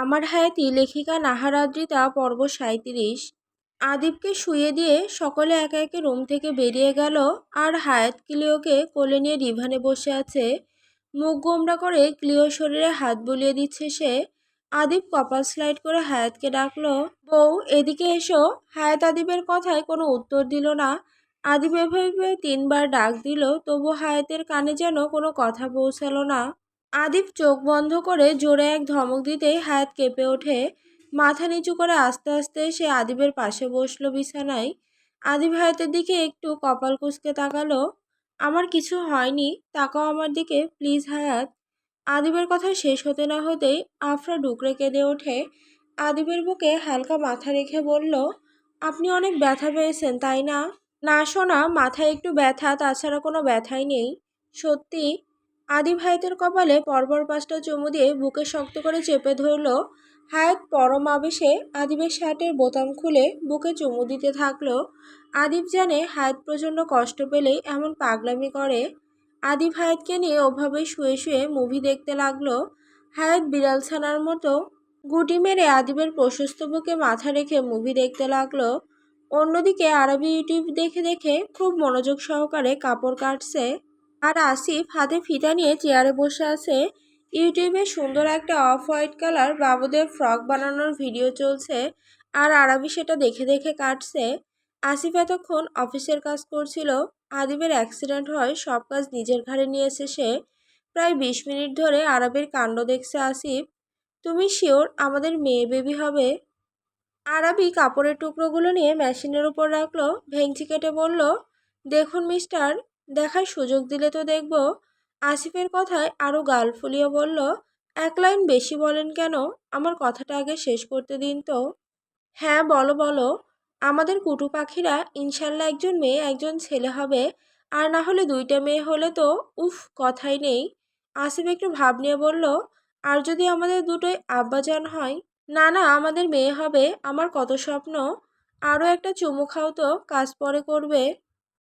আমার হায়াতি লেখিকা নাহার আদ্রিতা পর্ব ৩৭। আদিবকে শুইয়ে দিয়ে সকলে একে একে রুম থেকে বেরিয়ে গেল। আর হায়াত ক্লিওকে কোলে নিয়ে ডিভানে বসে আছে। মুখ গোমড়া করে ক্লিও শরীরে হাত বুলিয়ে দিচ্ছে সে। আদিব কপাল স্লাইড করে হায়াতকে ডাকলো, বউ এদিকে এসো। হায়াত আদিবের কথায় কোনো উত্তর দিল না। আদিব এভাবে ৩বার ডাক দিল, তবু হায়াতের কানে যেন কোনো কথা পৌঁছালো না। আদিব চোখ বন্ধ করে জোরে এক ধমক দিতেই হায়াত কেঁপে ওঠে। মাথা নিচু করে আস্তে আস্তে সে আদিবের পাশে বসলো বিছানায়। আদিব হায়াতের দিকে একটু কপাল কুঁচকে তাকালো। আমার কিছু হয়নি, তাকাও আমার দিকে প্লিজ হায়াত। আদিবের কথা শেষ হতে না হতেই আফরা ডুকরে কেঁদে ওঠে। আদিবের বুকে হালকা মাথা রেখে বলল, আপনি অনেক ব্যথা পেয়েছেন তাই না? না শোনা, মাথায় একটু ব্যথা, তাছাড়া কোনো ব্যথাই নেই। সত্যি? আদিব হায়াতের কপালে পরপর 5টা চুমু দিয়ে বুকে শক্ত করে চেপে ধরল। হায়াত পরম আবেশে আদিবের শার্টের বোতাম খুলে বুকে চুমু দিতে থাকলো। আদিব জানে হায়াত প্রচণ্ড কষ্ট পেলেই এমন পাগলামি করে। আদিব হায়াতকে নিয়ে ওভাবেই শুয়ে শুয়ে মুভি দেখতে লাগলো। হায়াত বিড়াল ছানার মতো গুটি মেরে আদিবের প্রশস্ত বুকে মাথা রেখে মুভি দেখতে লাগলো। অন্যদিকে আরবি ইউটিউব দেখে দেখে খুব মনোযোগ সহকারে কাপড় কাটছে। আর আসিফ হাতে ফিতা নিয়ে চেয়ারে বসে আছে। ইউটিউবে সুন্দর একটা অফ হোয়াইট কালার বাবুদের ফ্রক বানানোর ভিডিও চলছে, আর আরবি সেটা দেখে দেখে কাটছে। আসিফ এতক্ষণ অফিসের কাজ করছিল। আদিবের অ্যাক্সিডেন্ট হয়, সব কাজ নিজের ঘাড়ে নিয়েছে সে। প্রায় 20 মিনিট ধরে আরবের কাণ্ড দেখছে আসিফ। তুমি শিওর আমাদের মেয়ে বেবি হবে? আরবি কাপড়ের টুকরোগুলো নিয়ে মেশিনের উপর রাখলো, ভেঙচি কেটে বলল, দেখুন মিস্টার, দেখার সুযোগ দিলে তো দেখব। আসিফের কথায় আরও গাল ফুলিয়ে বলল, এক লাইন বেশি বলেন কেন? আমার কথাটা আগে শেষ করতে দিন তো। হ্যাঁ বলো বলো। আমাদের কুটু পাখিরা ইনশাল্লাহ একজন মেয়ে একজন ছেলে হবে, আর না হলে 2টা মেয়ে হলে তো উফ কথাই নেই। আসিফ একটু ভাব নিয়ে বলল, আর যদি আমাদের দুটোই আব্বাজান হয়? না না, আমাদের মেয়ে হবে, আমার কত স্বপ্ন। আরও একটা চুমু খাও তো, কাজ পরে করবে।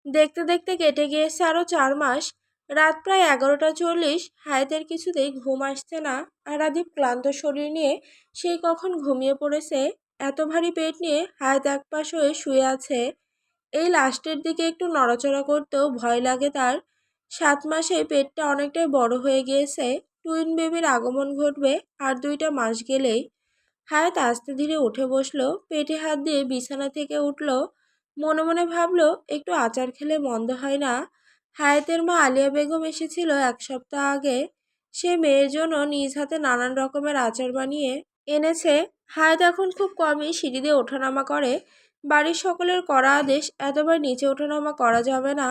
দেখতে দেখতে কেটে গিয়েছে আরও 4 মাস। রাত প্রায় 11টা 40। হায়াতের কিছুতেই ঘুম আসছে না। আর আদিব ক্লান্ত শরীর নিয়ে সেই কখন ঘুমিয়ে পড়েছে। এত ভারী পেট নিয়ে হায়াত একপাশ হয়ে শুয়ে আছে। এই লাস্টের দিকে একটু নড়াচড়া করতেও ভয় লাগে তার। 7 মাসে পেটটা অনেকটাই বড় হয়ে গিয়েছে। টুইন বেবির আগমন ঘটবে আর 2টা মাস গেলেই। হায়াত আস্তে ধীরে উঠে বসলো, পেটে হাত দিয়ে বিছানা থেকে উঠল। মনে মনে ভাবলো, একটু আচার খেলে মন্দ হয় না। হায়াতের মা আলিয়া বেগম এসেছিল 1 সপ্তাহ আগে। সে মেয়ের জন্য নিজ হাতে নানান রকমের আচার বানিয়ে এনেছে। হায়াত এখন খুব কমই সিঁড়ি দিয়ে ওঠানামা করে। বাড়ির সকলের করা আদেশ, এতবার নিচে ওঠানামা করা যাবে না।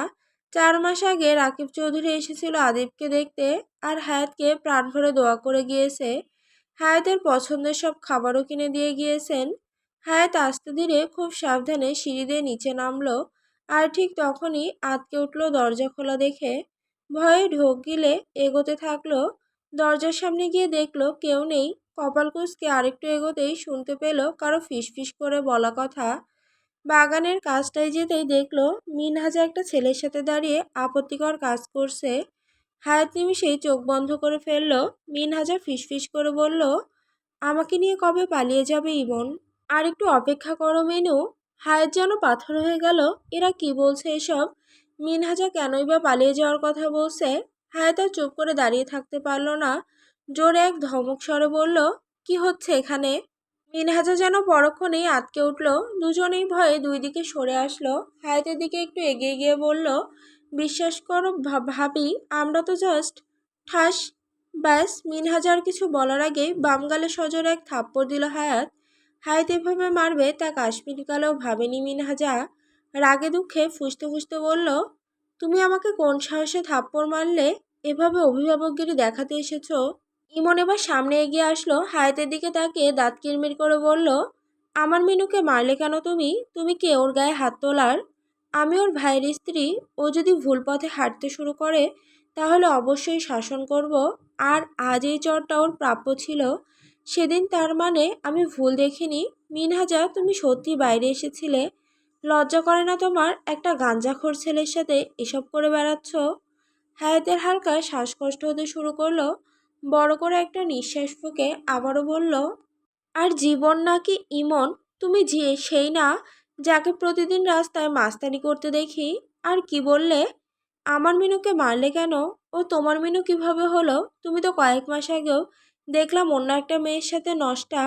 4 মাস আগে রাকিব চৌধুরী এসেছিল আদিবকে দেখতে, আর হায়াতকে প্রাণ ভরে দোয়া করে গিয়েছে। হায়াতের পছন্দের সব খাবারও কিনে দিয়ে গিয়েছেন। হায়াত আস্তে ধীরে খুব সাবধানে সিঁড়ি দিয়ে নিচে নামলো। আর ঠিক তখনই আঁতকে উঠল দরজা খোলা দেখে। ভয়ে ঢোক গিলে এগোতে থাকলো। দরজার সামনে গিয়ে দেখলো কেউ নেই। কপাল কুঁচকে আরেকটু এগোতেই শুনতে পেল কারো ফিসফিস করে বলা কথা। বাগানের কাজটায় যেতেই দেখলো মিনহাজা একটা ছেলের সাথে দাঁড়িয়ে আপত্তিকর কাজ করছে। হায়াত নিমিষেই চোখ বন্ধ করে ফেললো। মিনহাজা ফিসফিস করে বলল, আমাকে নিয়ে কবে পালিয়ে যাবে ইমন? আর একটু অপেক্ষা করো মিনু। হায়াত যেন পাথর হয়ে গেল। এরা কি বলছে এসব? মিনহাজা কেনই বা পালিয়ে যাওয়ার কথা বলছে? হায়াত আর চুপ করে দাঁড়িয়ে থাকতে পারল না। জোরে এক ধমক স্বরে বলল, কি হচ্ছে এখানে? মিনহাজা যেন পরক্ষণেই আটকে উঠল। দুজনেই ভয়ে 2 দিকে সরে আসলো। হায়াতের দিকে একটু এগিয়ে গিয়ে বলল, বিশ্বাস করো ভাবি, আমরা তো জাস্ট ঠাস। ব্যাস, মিনহাজার কিছু বলার আগেই বাম গালে সজোরে এক থাপ্পড় দিল হায়াত। হায়াত এভাবে মারবে তা কাশ্মীরি কালেও ভাবেনি মিনহাজা। রাগে দুঃখে ফুঁসতে ফুঁসতে বলল, তুমি আমাকে কোন সাহসে থাপ্পড় মারলে? এভাবে অভিভাবকগিরি দেখাতে এসেছো? ইমন এবার সামনে এগিয়ে আসলো। হায়াতের দিকে তাকিয়ে দাঁত কিরমির করে বলল, আমার মিনুকে মারলে কেন তুমি? তুমি কে ওর গায়ে হাত তোলার? আমি ওর ভাইয়ের স্ত্রী। ও যদি ভুল পথে হাঁটতে শুরু করে তাহলে অবশ্যই শাসন করব। আর আজ এই চরটা ওর প্রাপ্য ছিল। সেদিন তার মানে আমি ভুল দেখিনি। মিনহাজা, তুমি সত্যি বাইরে এসেছিলে? লজ্জা করে না তোমার? একটা গাঁজাখোর ছেলের সাথে এসব করে বেড়াচ্ছ? হায়াতের হালকা শ্বাসকষ্ট হতে শুরু করলো। বড় করে একটা নিঃশ্বাস ফুঁকে আবারও বলল, আর জীবন নাকি ইমন, তুমি যে সেই না যাকে প্রতিদিন রাস্তায় মাস্তানি করতে দেখি। আর কি বললে? আমার মিনুকে মারলে কেন? ও তোমার মিনু কিভাবে হলো? তুমি তো কয়েক মাস আগেও দেখলাম অন্য একটা মেয়ের সাথে নষ্টা।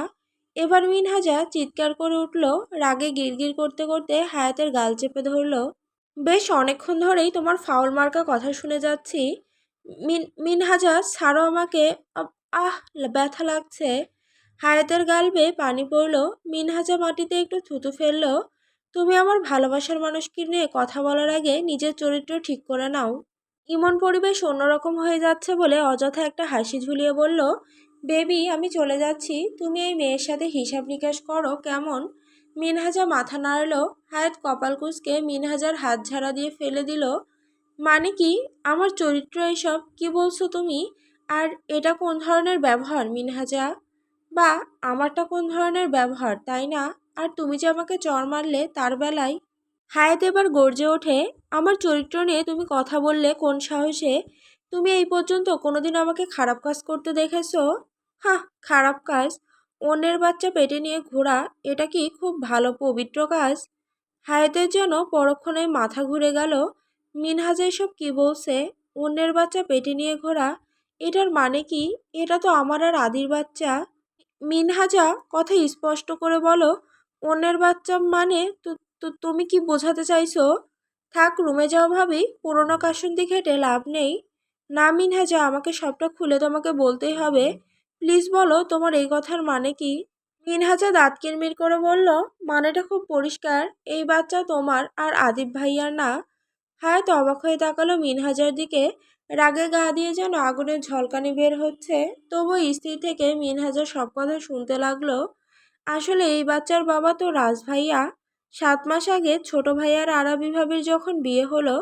এবার মিনহাজা চিৎকার করে উঠল, রাগে গিরগির করতে করতে হায়াতের গাল চেপে ধরল। বেশ অনেকক্ষণ ধরেই তোমার ফাউল মার্কা কথা শুনে যাচ্ছি। মিনহাজা, ছাড়ো আমাকে। আহ, ব্যথা লাগছে। হায়াতের গাল বেয়ে পানি পড়ল। মিনহাজা মাটিতে একটু থুতু ফেলল। তুমি আমার ভালোবাসার মানুষকে নিয়ে কথা বলার আগে নিজের চরিত্র ঠিক করে নাও। ইমন পরিবেশ অন্যরকম হয়ে যাচ্ছে বলে অযথা একটা হাসি ঝুলিয়ে বলল, বেবি আমি চলে যাচ্ছি, তুমি এই মেয়ের সাথে হিসাব নিকাশ করো কেমন? মিনহাজা মাথা নাড়ল। হায়াত কপাল কুঁচকে মিনহাজার হাত ঝাড়া দিয়ে ফেলে দিল। মানে কি? আমার চরিত্র এসব কি বলছো তুমি? আর এটা কোন ধরনের ব্যবহার মিনহাজা? বা আমারটা কোন ধরনের ব্যবহার, তাই না? আর তুমি যে আমাকে চড় মারলে তার বেলায়। হায়াত এবার গর্জে ওঠে, আমার চরিত্র নিয়ে তুমি কথা বললে কোন সাহসে? তুমি এই পর্যন্ত কোনোদিন আমাকে খারাপ কাজ করতে দেখেছো? হাহ, খারাপ কাজ? অন্যের বাচ্চা পেটে নিয়ে ঘোরা, এটা কি খুব ভালো পবিত্র কাজ? হায়াতের যেন পরক্ষণে মাথা ঘুরে গেল। মিনহাজা এসব কি বলছে? অন্যের বাচ্চা পেটে নিয়ে ঘোরা, এটার মানে কি? এটা তো আমার আর আদির বাচ্চা। মিনহাজা, কথা স্পষ্ট করে বলো। অন্যের বাচ্চা মানে তুমি কি বোঝাতে চাইছো? থাক, রুমে যাও ভাবি, পুরোনো কাসুন্দি ঘেটে লাভ নেই। না মিনহাজা, আমাকে সবটা খুলে তোমাকে বলতেই হবে। প্লিজ বলো, তোমার এই কথার মানে কি? মিনহাজা দাঁত কিরমির করে বলল, মানেটা খুব পরিষ্কার, এই বাচ্চা তোমার আর আদিব ভাইয়ার না। হায়াত অবাক হয়ে তাকালো মিনহাজার দিকে। রাগে গা দিয়ে যেন আগুনের ঝলকানি বের হচ্ছে। তবুও স্থির থেকে মিনহাজা সব কথা শুনতে লাগলো। আসলে এই বাচ্চার বাবা তো রাজ ভাইয়া। 7 মাস আগে ছোট ভাইয়ার আরাবি ভাবির যখন বিয়ে হলো,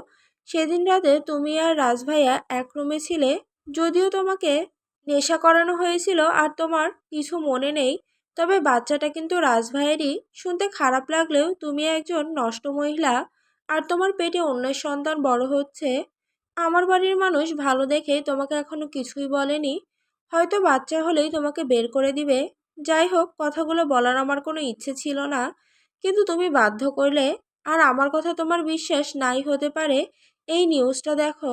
সেদিন রাতে তুমি আর রাজ ভাইয়া এক রুমে ছিলে। যদিও তোমাকে নেশা করানো হয়েছিল আর তোমার কিছু মনে নেই, তবে বাচ্চাটা কিন্তু রাজ ভাইয়েরই। শুনতে খারাপ লাগলেও তুমি একজন নষ্ট মহিলা, আর তোমার পেটে অন্যের সন্তান বড় হচ্ছে। আমার বাড়ির মানুষ ভালো দেখে তোমাকে এখনো কিছুই বলেনি। হয়তো বাচ্চা হলেই তোমাকে বের করে দিবে। যাই হোক, কথাগুলো বলার আমার কোনো ইচ্ছে ছিল না, কিন্তু তুমি বাধ্য করলে। আর আমার কথা তোমার বিশ্বাস নাই হতে পারে, এই নিউজটা দেখো।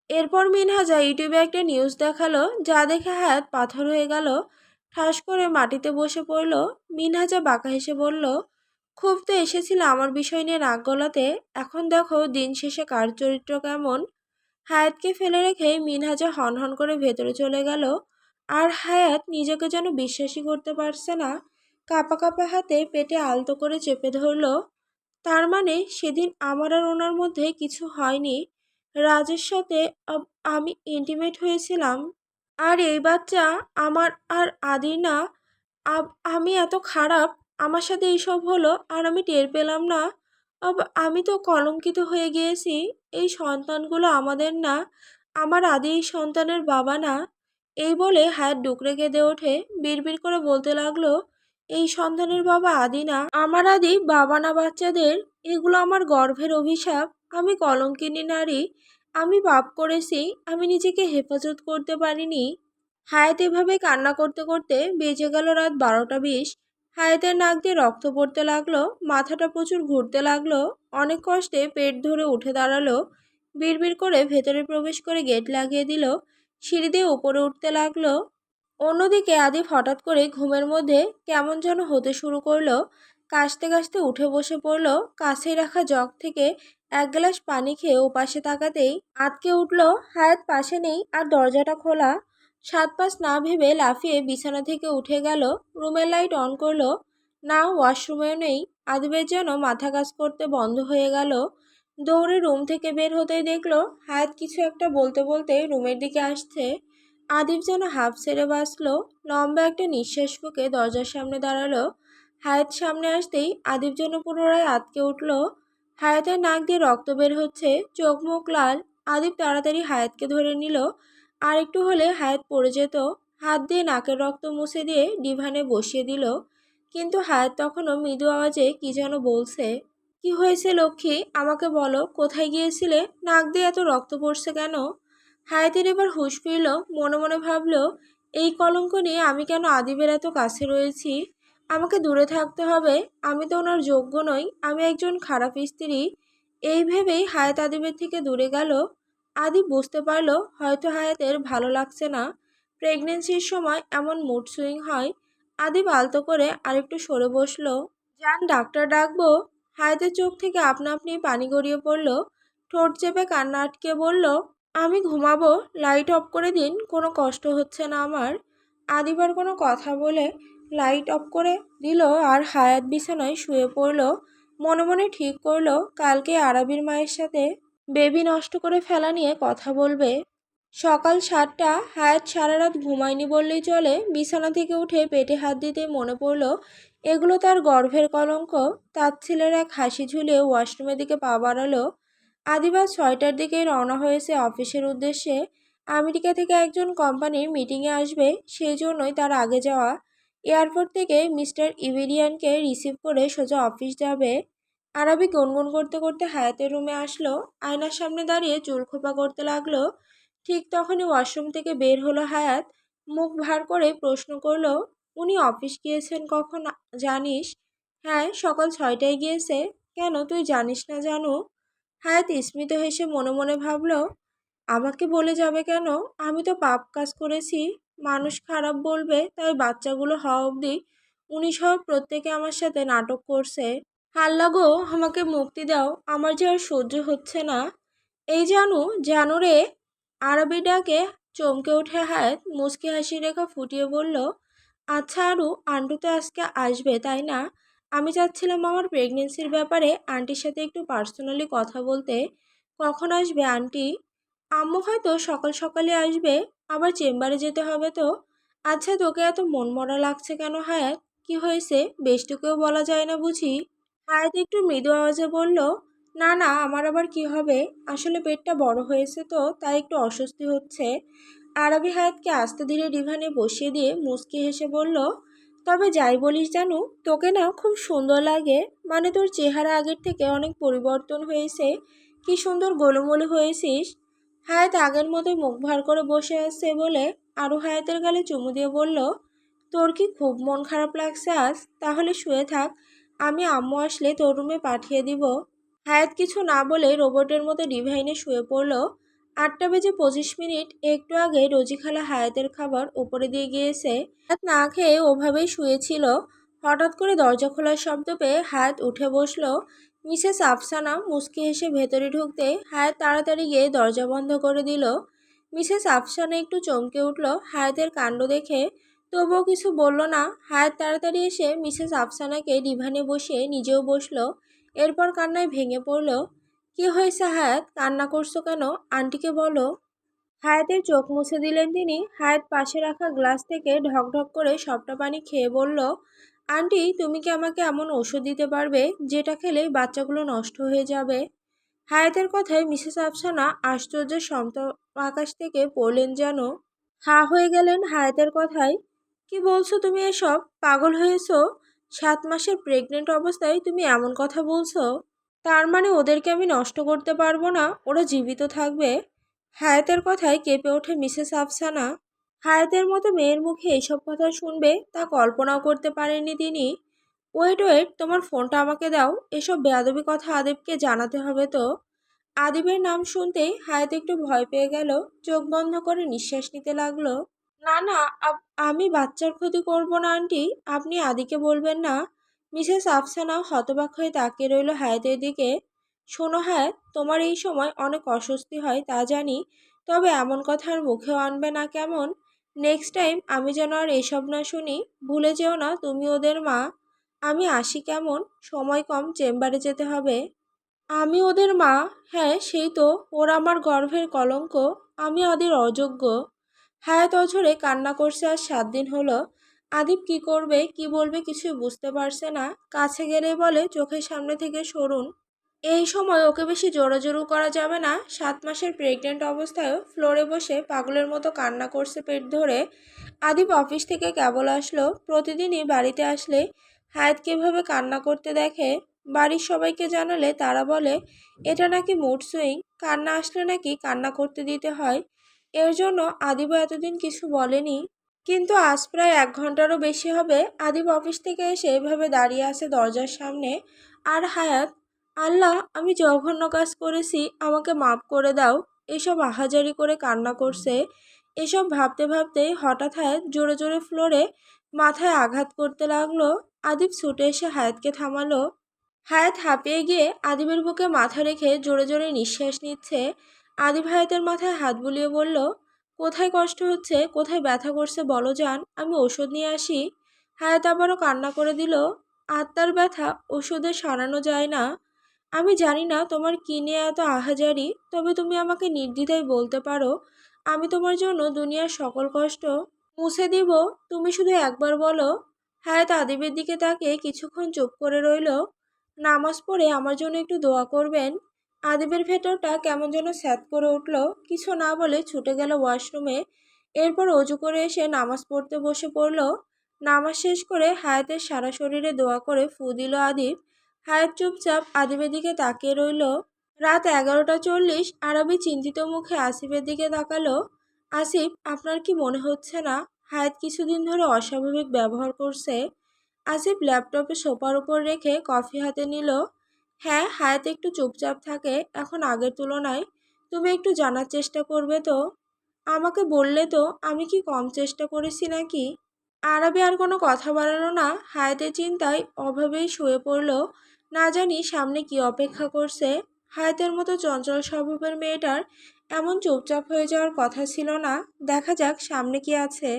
এরপর মিনহাজা ইউটিউবে একটা নিউজ দেখালো, যা দেখে হায়াত পাথর হয়ে গেল। ঠাস করে মাটিতে বসে পড়ল। মিনহাজা বাঁকা হেসে বলল, খুব তো এসেছিল আমার বিষয় নিয়ে নাক গলাতে, এখন দেখো দিন শেষে কার চরিত্র কেমন। হায়াতকে ফেলে রেখে মিনহাজা হনহন করে ভেতরে চলে গেল। আর হায়াত নিজেকে যেন বিশ্বাসই করতে পারছে না। কাঁপা কাঁপা হাতে পেটে আলতো করে চেপে ধরল। তার মানে সেদিন আমার আর ওনার মধ্যে কিছু হয়নি। রাজের সাথে আমি ইন্টিমেট হয়েছিলাম। আর এই বাচ্চা আমার আর আদির না। আমি এত খারাপ, আমার সাথে এইসব হলো আর আমি টের পেলাম না। আমি তো কলঙ্কিত হয়ে গিয়েছি। এই সন্তানগুলো আমাদের না, আমার আদি এই সন্তানের বাবা না। এই বলে হায়াত ডুকরে কেঁদে ওঠে। বিড়বিড় করে বলতে লাগলো, এই সন্তানের বাবা আদি না, আমার আদি বাবা না বাচ্চাদের। এগুলো আমার গর্ভের অভিশাপ। আমি কলঙ্কিনী নারী, আমি পাপ করেছি, আমি নিজেকে হেফাজত করতে পারিনি। হায়াত এভাবে কান্না করতে করতে বেজে গেল রাত 12টা 20। হায়াতের নাক দিয়ে রক্ত পড়তে লাগলো, মাথাটা প্রচুর ঘুরতে লাগলো। অনেক কষ্টে পেট ধরে উঠে দাঁড়ালো। বিড়বিড় করে ভেতরে প্রবেশ করে গেট লাগিয়ে দিল। সিঁড়ি দিয়ে উপরে উঠতে লাগলো। অন্যদিকে আদিব হঠাৎ করে ঘুমের মধ্যে কেমন যেন হতে শুরু করলো। কাশতে কাশতে উঠে বসে পড়লো। কাছেই রাখা জগ থেকে 1 গ্লাস পানি খেয়ে ওপাশে তাকাতেই আঁতকে উঠলো। হায়াত পাশে নেই আর দরজাটা খোলা। 7 পাঁচ না ভেবে লাফিয়ে বিছানা থেকে উঠে গেল। রুমের লাইট অন করলো। না, ওয়াশরুমেও নেই। আদিবের যেন মাথা কাজ করতে বন্ধ হয়ে গেল। দৌড়ে রুম থেকে বের হতেই দেখলো হায়াত কিছু একটা বলতে বলতে রুমের দিকে আসছে। আদিব যেন হাফ ছেড়ে বাঁচল। লম্বা একটা নিঃশ্বাস ফুঁকে দরজার সামনে দাঁড়ালো। হায়াত সামনে আসতেই আদিব যেন পুনরায় আঁতকে উঠল। হায়াতের নাক দিয়ে রক্ত বের হচ্ছে, চোখ মুখ লাল। আদিব তাড়াতাড়ি হায়াতকে ধরে নিল। আর একটু হলে হায়াত পড়ে যেত। হাত দিয়ে নাকের রক্ত মুছে দিয়ে ডিভানে বসিয়ে দিল। কিন্তু হায়াত তখনও মৃদু আওয়াজে কি যেন বলছে। কি হয়েছে লক্ষ্মী, আমাকে বলো, কোথায় গিয়েছিলে? নাক দিয়ে এত রক্ত পড়ছে কেন? হায়াতের এবার হুঁশ ফিরল। মনে মনে ভাবল, এই কলঙ্ক নিয়ে আমি কেন আদিবের এত কাছে রয়েছি? আমাকে দূরে থাকতে হবে। আমি তো ওনার যোগ্য নই, আমি একজন খারাপ স্ত্রী। এই ভেবেই হায়াত আদিবের থেকে দূরে গেল। আদিব বুঝতে পারলো হয়তো হায়াতের ভালো লাগছে না। প্রেগনেন্সির সময় এমন মুড সুইং হয়। আদিব আলতো করে আরেকটু সরে বসলো। যান, ডাক্তার ডাকবো? হায়াতের চোখ থেকে আপনা আপনি পানি গড়িয়ে পড়ল। ঠোঁট চেপে কান্না আটকে বলল, আমি ঘুমাবো, লাইট অফ করে দিন, কোনো কষ্ট হচ্ছে না আমার। আদিবার কোনো কথা বলে লাইট অফ করে দিল আর হায়াত বিছানায় শুয়ে পড়ল। মনে মনে ঠিক করলো কালকে আরাবির মায়ের সাথে বেবি নষ্ট করে ফেলা নিয়ে কথা বলবে। সকাল 7টা। হায়াত সারা রাত ঘুমায়নি বললেই চলে। বিছানা থেকে উঠে পেটে হাত দিতে মনে পড়ল এগুলো তার গর্ভের কলঙ্ক। তাচ্ছিলের এক হাসি ঝুলিয়ে ওয়াশরুমের দিকে পা বাড়ালো। আদিবাস 6টার দিকে রওনা হয়েছে অফিসের উদ্দেশ্যে। আমেরিকা থেকে একজন কোম্পানির মিটিংয়ে আসবে, সেই জন্যই তার আগে যাওয়া। এয়ারপোর্ট থেকে মিস্টার ইবেরিয়ানকে রিসিভ করে সোজা অফিস যাবে। আরবি গুনগুন করতে করতে হায়াতের রুমে আসলো। আয়নার সামনে দাঁড়িয়ে চুল খোপা করতে লাগলো। ঠিক তখনই ওয়াশরুম থেকে বের হলো হায়াত। মুখ ভার করে প্রশ্ন করলো, উনি অফিস গিয়েছেন কখন জানিস? হ্যাঁ, সকাল 6টায় গিয়েছে। কেন, তুই জানিস না জানু? হায়াত স্মিত হেসে মনে মনে ভাবলো, আমাকে বলে যাবে কেন? আমি তো পাপ কাজ করেছি। মানুষ খারাপ বলবে, তাই বাচ্চাগুলো হওয়া অবধি উনি সহ প্রত্যেকে আমার সাথে নাটক করছে। হাল্লা গো, আমাকে মুক্তি দাও, আমার যে আর সহ্য হচ্ছে না। এই জানু, জানু রে। আরবি ডাকে চমকে উঠে হায়াত মুচকি হাসি রেখা ফুটিয়ে বলল, আচ্ছা আরু, আন্টু তো আজকে আসবে তাই না? আমি চাচ্ছিলাম আমার প্রেগনেন্সির ব্যাপারে আন্টির সাথে একটু পার্সোনালি কথা বলতে। কখন আসবে আন্টি? আম্মু হয়তো সকাল সকালে আসবে। আবার চেম্বারে যেতে হবে তো। আচ্ছা, তোকে এত মনমরা লাগছে কেন হায়াত? কি হয়েছে, বেশটুকেও বলা যায় না বুঝি? হায়াত একটু মৃদু আওয়াজে বলল, না না, আমার আবার কি হবে? আসলে পেটটা বড় হয়েছে তো, তাই একটু অস্বস্তি হচ্ছে। আরবি হায়াতকে আস্তে ধীরে ডিভানে বসিয়ে দিয়ে মুচকি হেসে বলল, তবে যাই বলিস জানু, তোকে না খুব সুন্দর লাগে। মানে তোর চেহারা আগের থেকে অনেক পরিবর্তন হয়েছে। কি সুন্দর গোলুমোলু হয়েছিস। হায়াত আগের মতোই মুখ ভার করে বসে আছে বলে আরও হায়াতের গালে চুমু দিয়ে বলল, তোর কি খুব মন খারাপ লাগছে আজ? তাহলে শুয়ে থাক, আমি আম্মু আসলে তোর রুমে পাঠিয়ে দিব। হায়াত কিছু না বলে রোবটের মতো ডিভাইনে শুয়ে পড়ল। 8টা বেজে 25 মিনিট। একটু আগে রোজি খালা হায়াতের খাবার উপরে দিয়ে গিয়েছে। হায়াত না খেয়ে ওভাবেই শুয়েছিল। হঠাৎ করে দরজা খোলার শব্দ পেয়ে হায়াত উঠে বসলো। মিসেস আফসানা মুচকি হেসে ভেতরে ঢুকতে হায়াত তাড়াতাড়ি গিয়ে দরজা বন্ধ করে দিল। মিসেস আফসানা একটু চমকে উঠল হায়াতের কাণ্ড দেখে, তবুও কিছু বলল না। হায়াত তাড়াতাড়ি এসে মিসেস আফসানাকে ডিভানে বসিয়ে নিজেও বসলো। এরপর কান্নায় ভেঙে পড়ল। কি হয়েছে হায়াত, কান্না করছো কেন? আন্টিকে বলো। হায়াতের চোখ মুছে দিলেন তিনি। হায়াত পাশে রাখা গ্লাস থেকে ঢকঢক করে সবটা পানি খেয়ে বলল, আন্টি, তুমি কি আমাকে এমন ওষুধ দিতে পারবে যেটা খেলে বাচ্চাগুলো নষ্ট হয়ে যাবে? হায়াতের কথায় মিসেস আফসানা আশ্চর্যের সন্ত আকাশ থেকে পড়লেন যেন। হা হয়ে গেলেন হায়াতের কথায়। কি বলছো তুমি এসব? পাগল হয়েছো? 7 মাসের প্রেগনেন্ট অবস্থায় তুমি এমন কথা বলছো? তার মানে ওদেরকে আমি নষ্ট করতে পারবো না, ওরা জীবিত থাকবে? হায়াতের কথায় কেঁপে ওঠে মিসেস আফসানা। হায়াতের মতো মেয়ের মুখে এইসব কথা শুনবে তা কল্পনাও করতে পারেননি তিনি। ওয়েট ওয়েট, তোমার ফোনটা আমাকে দাও, এসব বেয়াদবি কথা আদিবকে জানাতে হবে তো। আদিবের নাম শুনতেই হায়াত একটু ভয় পেয়ে গেল। চোখ বন্ধ করে নিঃশ্বাস নিতে লাগলো। না না, আমি বাচ্চার ক্ষতি করব না আন্টি, আপনি আদিকে বলবেন না। মিসেস আফসানা হতবাক হয়ে তাকিয়ে রইল হায়াতের দিকে। শোনো হায়াত, তোমার এই সময় অনেক অস্বস্তি হয় তা জানি, তবে এমন কথা আর মুখেও আনবে না কেমন? নেক্সট টাইম আমি যেন আর এসব না শুনি। ভুলে যেও না তুমি ওদের মা। আমি আসি কেমন? সময় কম, চেম্বারে যেতে হবে। আমি ওদের মা? হ্যাঁ, সেই তো। ওরা আমার গর্ভের কলঙ্ক। আমি ওদের অযোগ্য। হায়াত অঝরে কান্না করছে। আজ 7 দিন হলো। আদিব কি করবে কি বলবে কিছুই বুঝতে পারছে না। কাছে গেলে বলে, চোখের সামনে থেকে সরুন। এই সময় ওকে বেশি জোরাজোরি করা যাবে না। 7 মাসের প্রেগনেন্ট অবস্থায়ও ফ্লোরে বসে পাগলের মতো কান্না করছে পেট ধরে। আদিব অফিস থেকে কেবল আসলো। প্রতিদিনই বাড়িতে আসলে হায়াতকে এভাবে কান্না করতে দেখে। বাড়ির সবাইকে জানালে তারা বলে এটা নাকি মুড সুইং, কান্না আসলে নাকি কান্না করতে দিতে হয়। এর জন্য আদিবা এতদিন কিছু বলেনি। কিন্তু আজ প্রায় 1 ঘন্টারও বেশি হবে আদিব অফিস থেকে এসে এভাবে দাঁড়িয়ে আছে দরজার সামনে। আর হায়াত, আল্লাহ, আমি জঘন্য কাজ করেছি, আমাকে মাফ করে দাও, এসব আহাজারি করে কান্না করছে। এসব ভাবতে ভাবতে হঠাৎ হায়াত জোরে জোরে ফ্লোরে মাথায় আঘাত করতে লাগলো। আদিব ছুটে এসে হায়াতকে থামালো। হায়াত হাঁপিয়ে গিয়ে আদিবের বুকে মাথা রেখে জোরে জোরে নিঃশ্বাস নিচ্ছে। আদিব হায়াতের মাথায় হাত বুলিয়ে বলল, কোথায় কষ্ট হচ্ছে, কোথায় ব্যথা করছে বলো জান, আমি ওষুধ নিয়ে আসি। হায়াত আবারও কান্না করে দিল। আত্মার ব্যথা ওষুধে সারানো যায় না। আমি জানি না তোমার কি নিয়ে এত আহাজারি, তবে তুমি আমাকে নির্দ্বিধায় বলতে পারো, আমি তোমার জন্য দুনিয়ার সকল কষ্ট মুছে দিব। তুমি শুধু একবার বলো। হায়াত আদিবের দিকে তাকিয়ে কিছুক্ষণ চুপ করে রইল। নামাজ পড়ে আমার জন্য একটু দোয়া করবেন। আদিবের ভেতরটা কেমন যেন স্যাঁত করে উঠল। কিছু না বলে ছুটে গেল ওয়াশরুমে। এরপর অজু করে এসে নামাজ পড়তে বসে পড়ল। নামাজ শেষ করে হায়াতের সারা শরীরে দোয়া করে ফু দিল আদিব। হায়াত চুপচাপ আদিবের দিকে তাকিয়ে রইল। রাত 11:40। আরবি চিন্তিত মুখে আসিফের দিকে তাকালো। আসিফ, আপনার কি মনে হচ্ছে না হায়াত কিছুদিন ধরে অস্বাভাবিক ব্যবহার করছে? আসিফ ল্যাপটপে সোফার উপর রেখে কফি হাতে নিল। হ্যাঁ, হায়াত একটু চুপচাপ থাকে এখন আগের তুলনায়। তুমি একটু জানার চেষ্টা করবে তো? আমাকে বললে তো আমি কি কম চেষ্টা করেছি নাকি? আরবি আর কোনো কথা বাড়ালো না। হায়াতের চিন্তায় অভাবেই শুয়ে পড়ল। না জানি সামনে কি অপেক্ষা করছে। হায়াতের মতো চঞ্চল স্বভাবের মেয়েটার এমন চুপচাপ হয়ে যাওয়ার কথা ছিল না। দেখা যাক সামনে কি আছে।